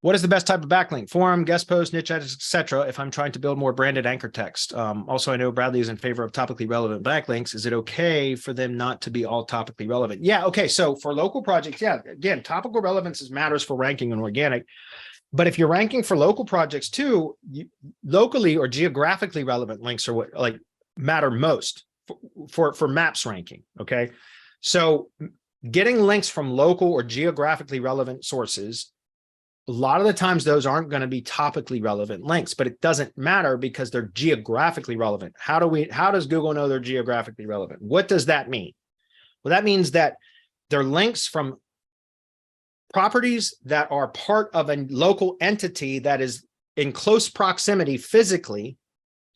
What is the best type of backlink? Forum, guest post, niche edits, etc. if I'm trying to build more branded anchor text? Also, I know Bradley is in favor of topically relevant backlinks. Is it okay for them not to be all topically relevant? Yeah, okay. So for local projects, yeah, again, topical relevance matters for ranking and organic. But if you're ranking for local projects too, locally or geographically relevant links are what like matter most for maps ranking. Okay. So getting links from local or geographically relevant sources, a lot of the times those aren't going to be topically relevant links, but it doesn't matter because they're geographically relevant. How does Google know they're geographically relevant? What does that mean? Well, that means that they're links from properties that are part of a local entity that is in close proximity physically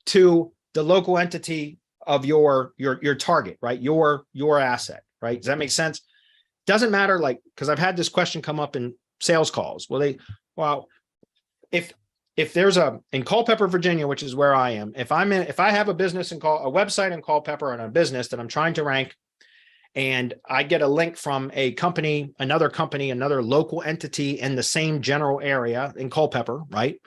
to the local entity of your target, right? Your asset, right? Does that make sense? Doesn't matter, like, because I've had this question come up in sales calls. Well, if there's in Culpeper, Virginia, which is where I am, if I have a business a website in Culpeper and a business that I'm trying to rank, and I get a link from a company, another local entity in the same general area in Culpeper, right?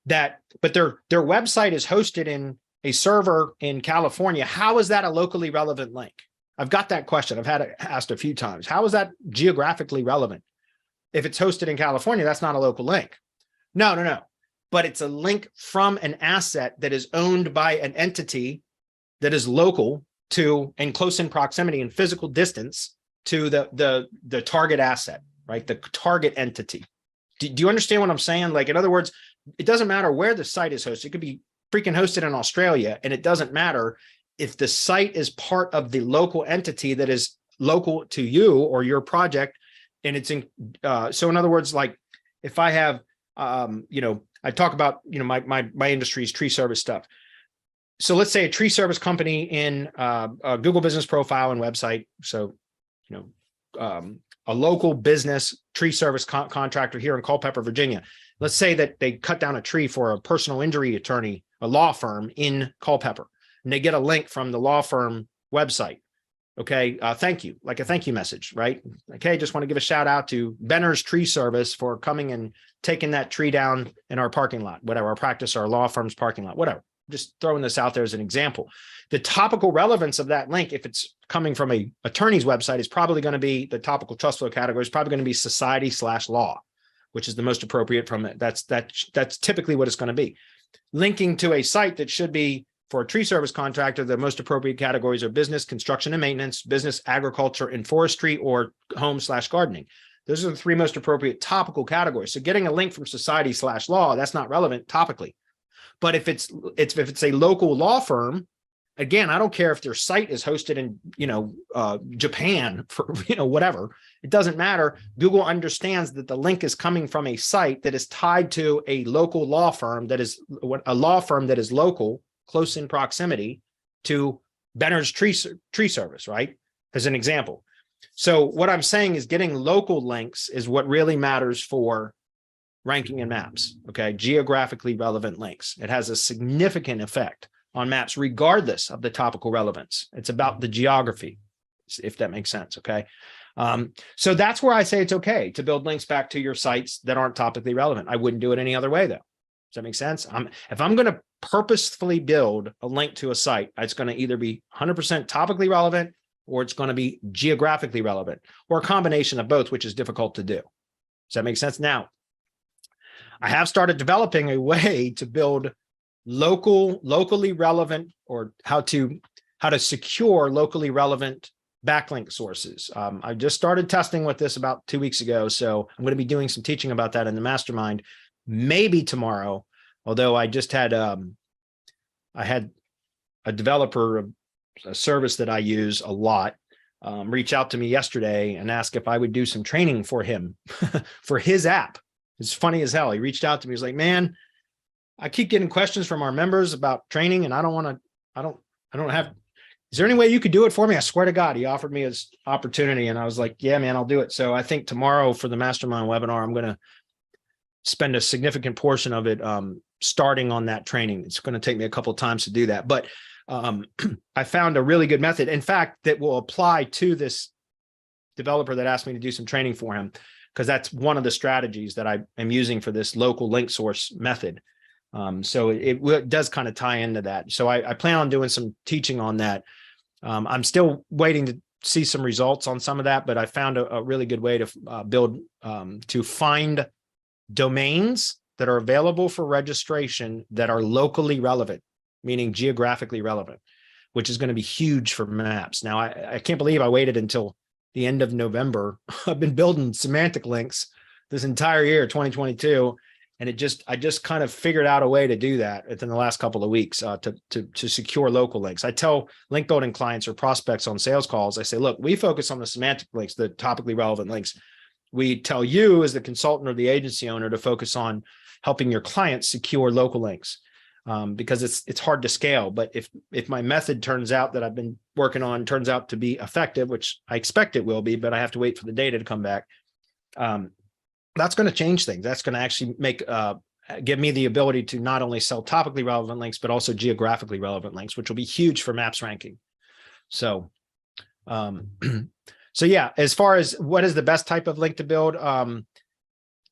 But their website is hosted in a server in California. How is that a locally relevant link? I've got that question. I've had it asked a few times. How is that geographically relevant? If it's hosted in California, that's not a local link. No. But it's a link from an asset that is owned by an entity that is local to and close in proximity and physical distance to the target asset, right? The target entity. Do you understand what I'm saying? Like, in other words, it doesn't matter where the site is hosted. It could be freaking hosted in Australia, and it doesn't matter if the site is part of the local entity that is local to you or your project. And it's in, so in other words, like if I have, I talk about, my industry's tree service stuff. So let's say a tree service company in a Google business profile and website. So, a local business tree service contractor here in Culpeper, Virginia. Let's say that they cut down a tree for a personal injury attorney, a law firm in Culpeper, and they get a link from the law firm website. Okay, thank you, like a thank you message, right? Okay, just want to give a shout out to Benner's Tree Service for coming and taking that tree down in our parking lot, whatever, our practice, our law firm's parking lot, whatever. Just throwing this out there as an example. The topical relevance of that link, if it's coming from a attorney's website, is probably going to be the topical trust flow category is probably going to be society/law, which is the most appropriate from it. That's typically what it's going to be. Linking to a site that should be for a tree service contractor, the most appropriate categories are business, construction and maintenance, business, agriculture and forestry, or home/gardening. Those are the three most appropriate topical categories. So getting a link from society/law, that's not relevant topically. But if it's a local law firm, again, I don't care if their site is hosted in, Japan for, whatever, it doesn't matter. Google understands that the link is coming from a site that is tied to a local law firm that is local, close in proximity to Benner's tree service, right? As an example. So what I'm saying is getting local links is what really matters for ranking in maps, okay? Geographically relevant links. It has a significant effect on maps, regardless of the topical relevance. It's about the geography, if that makes sense, okay? So that's where I say it's okay to build links back to your sites that aren't topically relevant. I wouldn't do it any other way, though. Does that make sense? If I'm going to purposefully build a link to a site, it's going to either be 100% topically relevant or it's going to be geographically relevant, or a combination of both, which is difficult to do. Does that make sense? Now, I have started developing a way to build locally relevant, or how to secure locally relevant backlink sources. I just started testing with this about 2 weeks ago, so I'm going to be doing some teaching about that in the mastermind, maybe tomorrow. Although I just had I had a developer, a service that I use a lot, reach out to me yesterday and ask if I would do some training for him for his app. It's funny as hell. He reached out to me. He's like, man, I keep getting questions from our members about training, and I don't have, is there any way you could do it for me? I swear to God, he offered me his opportunity, and I was like, yeah, man, I'll do it. So I think tomorrow for the mastermind webinar, I'm going to spend a significant portion of it starting on that training. It's going to take me a couple of times to do that, but I found a really good method, in fact, that will apply to this developer that asked me to do some training for him. because that's one of the strategies that I am using for this local link source method. So it does kind of tie into that. So I plan on doing some teaching on that. I'm still waiting to see some results on some of that, but I found a really good way to build, to find domains that are available for registration that are locally relevant, meaning geographically relevant, which is going to be huge for maps. Now, I can't believe I waited until the end of November. I've been building semantic links this entire year, 2022. And I just kind of figured out a way to do that within the last couple of weeks to secure local links. I tell link building clients or prospects on sales calls, I say, look, we focus on the semantic links, the topically relevant links. We tell you as the consultant or the agency owner to focus on helping your clients secure local links, because it's hard to scale. But if my method turns out that I've been working on turns out to be effective, which I expect it will be, but I have to wait for the data to come back, that's going to change things. That's going to actually give me the ability to not only sell topically relevant links, but also geographically relevant links, which will be huge for maps ranking. So, so yeah, as far as what is the best type of link to build,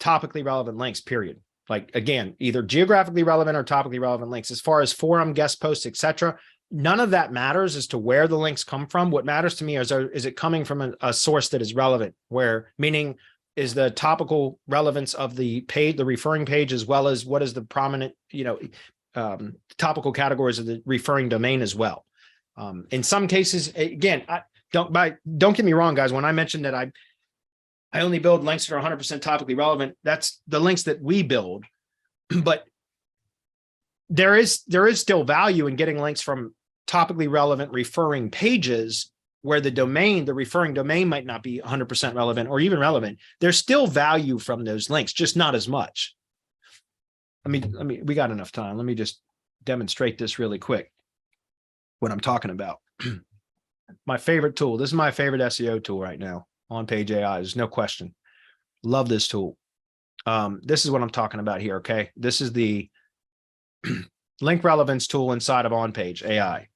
topically relevant links, period. Like, again, either geographically relevant or topically relevant links. As far as forum, guest posts, etc., none of that matters as to where the links come from. What matters to me is it coming from a source that is relevant, meaning is the topical relevance of the page, the referring page, as well as what is the prominent, topical categories of the referring domain as well. In some cases, again, don't get me wrong, guys. When I mentioned that I only build links that are 100% topically relevant, that's the links that we build. But there is still value in getting links from topically relevant referring pages where the referring domain might not be 100% relevant or even relevant. There's still value from those links, just not as much. We got enough time. Let me just demonstrate this really quick, what I'm talking about. My favorite tool. This is my favorite SEO tool right now, On Page AI. There's no question. Love this tool. This is what I'm talking about here, okay? This is the link relevance tool inside of On Page AI.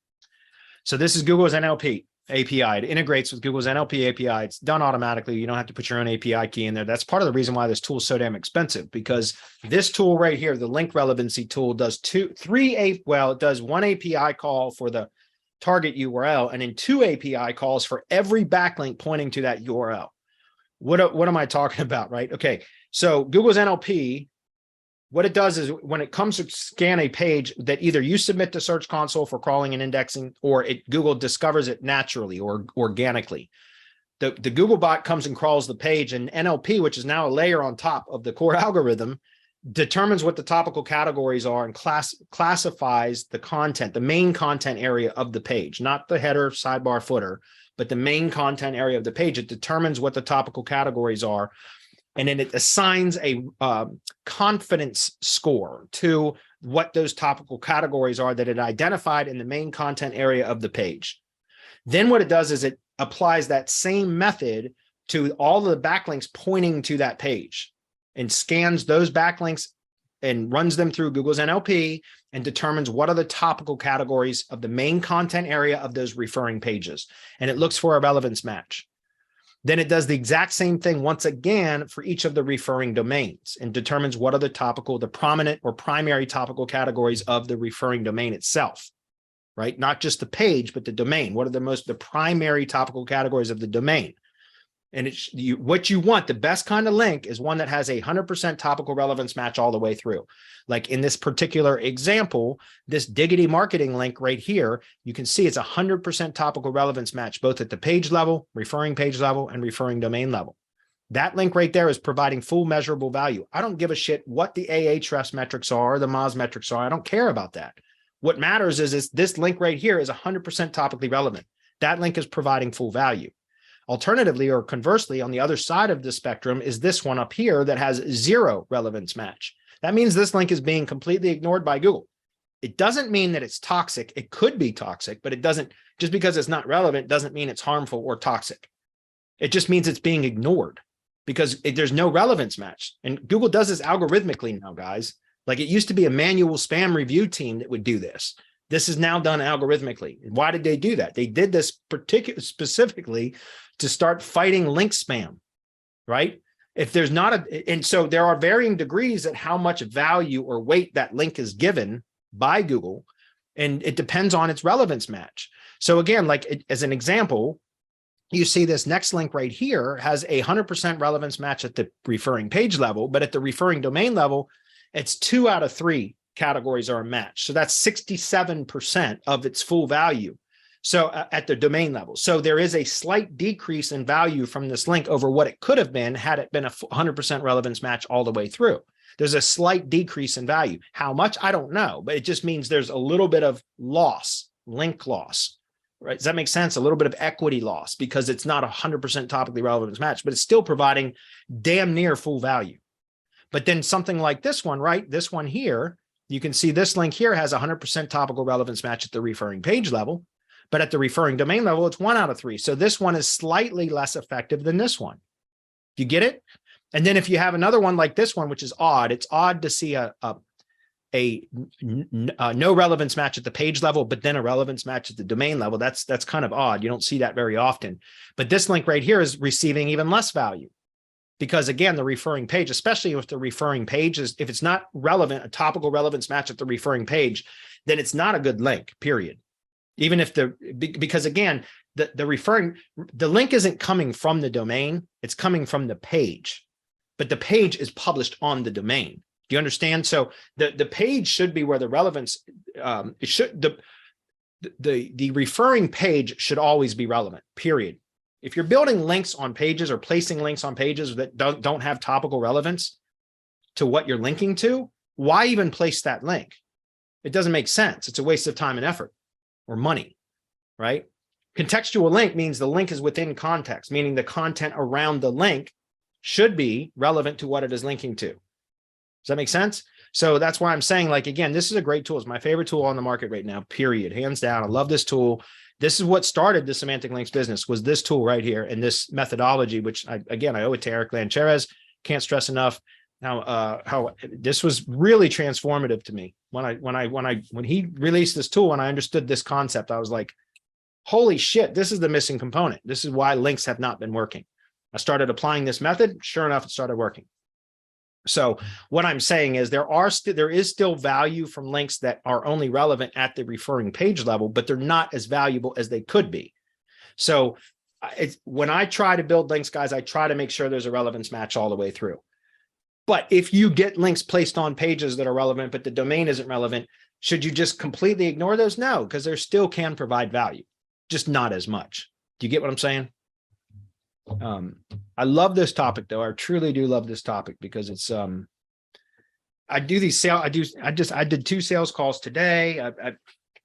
So this is Google's NLP API. It integrates with Google's NLP API. It's done automatically. You don't have to put your own API key in there. That's part of the reason why this tool is so damn expensive, because this tool right here, the link relevancy tool, does it does one API call for the target URL and then 2 API calls for every backlink pointing to that URL. What am I talking about, right? Okay, so Google's NLP, what it does is when it comes to scan a page that either you submit to Search Console for crawling and indexing, or Google discovers it naturally or organically. The Google bot comes and crawls the page, and NLP, which is now a layer on top of the core algorithm, determines what the topical categories are and classifies the content, the main content area of the page, not the header, sidebar, footer, but the main content area of the page. It determines what the topical categories are. And then it assigns a confidence score to what those topical categories are that it identified in the main content area of the page. Then what it does is it applies that same method to all of the backlinks pointing to that page and scans those backlinks and runs them through Google's NLP and determines what are the topical categories of the main content area of those referring pages. And it looks for a relevance match. Then it does the exact same thing once again for each of the referring domains and determines what are the prominent or primary topical categories of the referring domain itself, right? Not just the page, but the domain. What are the primary topical categories of the domain? And what you want, the best kind of link is one that has a 100% topical relevance match all the way through. Like in this particular example, this Diggity marketing link right here, you can see it's 100% topical relevance match, both at the page level, referring page level, and referring domain level. That link right there is providing full measurable value. I don't give a shit what the Ahrefs metrics are or the Moz metrics are. I don't care about that. What matters is this link right here is 100% topically relevant. That link is providing full value. Alternatively, or conversely, on the other side of the spectrum is this one up here that has 0 relevance match. That means this link is being completely ignored by Google. It doesn't mean that it's toxic. It could be toxic, but it doesn't, just because it's not relevant doesn't mean it's harmful or toxic. It just means it's being ignored because there's no relevance match. And Google does this algorithmically now, guys. Like it used to be a manual spam review team that would do this. This is now done algorithmically. Why did they do that? They did this specifically to start fighting link spam, right? If there's not and so there are varying degrees at how much value or weight that link is given by Google, and it depends on its relevance match. So again, like as an example, you see this next link right here has a 100% relevance match at the referring page level, but at the referring domain level, it's 2 out of 3 categories are a match. So that's 67% of its full value. So at the domain level. So there is a slight decrease in value from this link over what it could have been had it been a 100% relevance match all the way through. There's a slight decrease in value. How much? I don't know, but it just means there's a little bit of loss, link loss, right? Does that make sense? A little bit of equity loss because it's not a 100% topically relevant match, but it's still providing damn near full value. But then something like this one, right? This one here, you can see this link here has a 100% topical relevance match at the referring page level, but at the referring domain level, it's 1 out of 3. So this one is slightly less effective than this one. Do you get it? And then if you have another one like this one, which is odd, it's odd to see a no relevance match at the page level, but then a relevance match at the domain level. That's kind of odd. You don't see that very often. But this link right here is receiving even less value because again, the referring page, especially if the referring page is, if it's not relevant, a topical relevance match at the referring page, then it's not a good link, period. Even if because again, the link isn't coming from the domain, it's coming from the page, but the page is published on the domain. Do you understand? So the page should be where the relevance, the referring page should always be relevant, period. If you're building links on pages or placing links on pages that don't have topical relevance to what you're linking to, why even place that link? It doesn't make sense. It's a waste of time and effort or money, right? Contextual link means the link is within context, meaning the content around the link should be relevant to what it is linking to. Does that make sense? So that's why I'm saying, like, again, this is a great tool. It's my favorite tool on the market right now, period. Hands down. I love this tool. This is what started the semantic links business, was this tool right here and this methodology, which I owe it to Eric Lancheres. Can't stress enough how this was really transformative to me. When he released this tool and I understood this concept, I was like, holy shit, this is the missing component. This is why links have not been working. I started applying this method. Sure enough, it started working. So what I'm saying is there is still value from links that are only relevant at the referring page level, but they're not as valuable as they could be. So when I try to build links, guys, I try to make sure there's a relevance match all the way through. But if you get links placed on pages that are relevant, but the domain isn't relevant, should you just completely ignore those? No, because they still can provide value, just not as much. Do you get what I'm saying? I love this topic though. I truly do love this topic because it's, I did 2 sales calls today.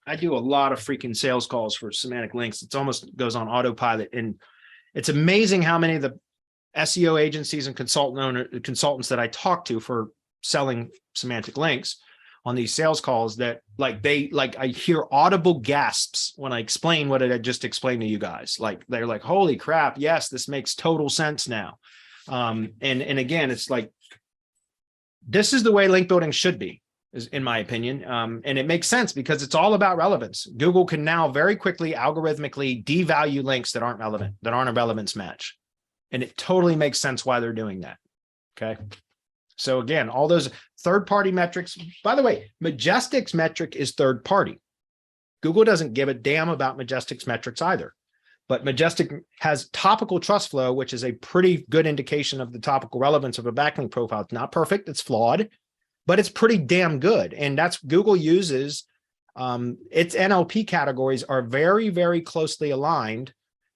I do a lot of freaking sales calls for semantic links. It's almost goes on autopilot, and it's amazing how many of the SEO agencies and consultants that I talk to for selling semantic links on these sales calls that I hear audible gasps when I explain what I just explained to you guys. Like, they're like, holy crap. Yes, this makes total sense now. And again, it's like, this is the way link building should be, is in my opinion. And it makes sense because it's all about relevance. Google can now very quickly algorithmically devalue links that aren't relevant, that aren't a relevance match. And it totally makes sense why they're doing that. Okay. So again, all those third-party metrics, by the way, Majestic's metric is third-party. Google doesn't give a damn about Majestic's metrics either. But Majestic has topical trust flow, which is a pretty good indication of the topical relevance of a backlink profile. It's not perfect, it's flawed, but it's pretty damn good. And that's Google uses, its NLP categories are very, very closely aligned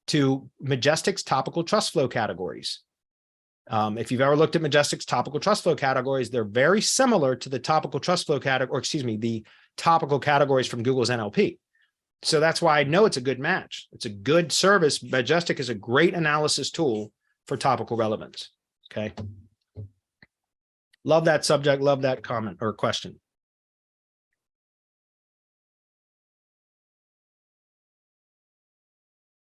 to Majestic's topical trust flow categories. If you've ever looked at Majestic's topical trust flow categories, they're very similar to the topical trust flow category, or excuse me, the topical categories from Google's NLP. So that's why I know it's a good match. It's a good service. Majestic is a great analysis tool for topical relevance. Okay. Love that subject. Love that comment or question.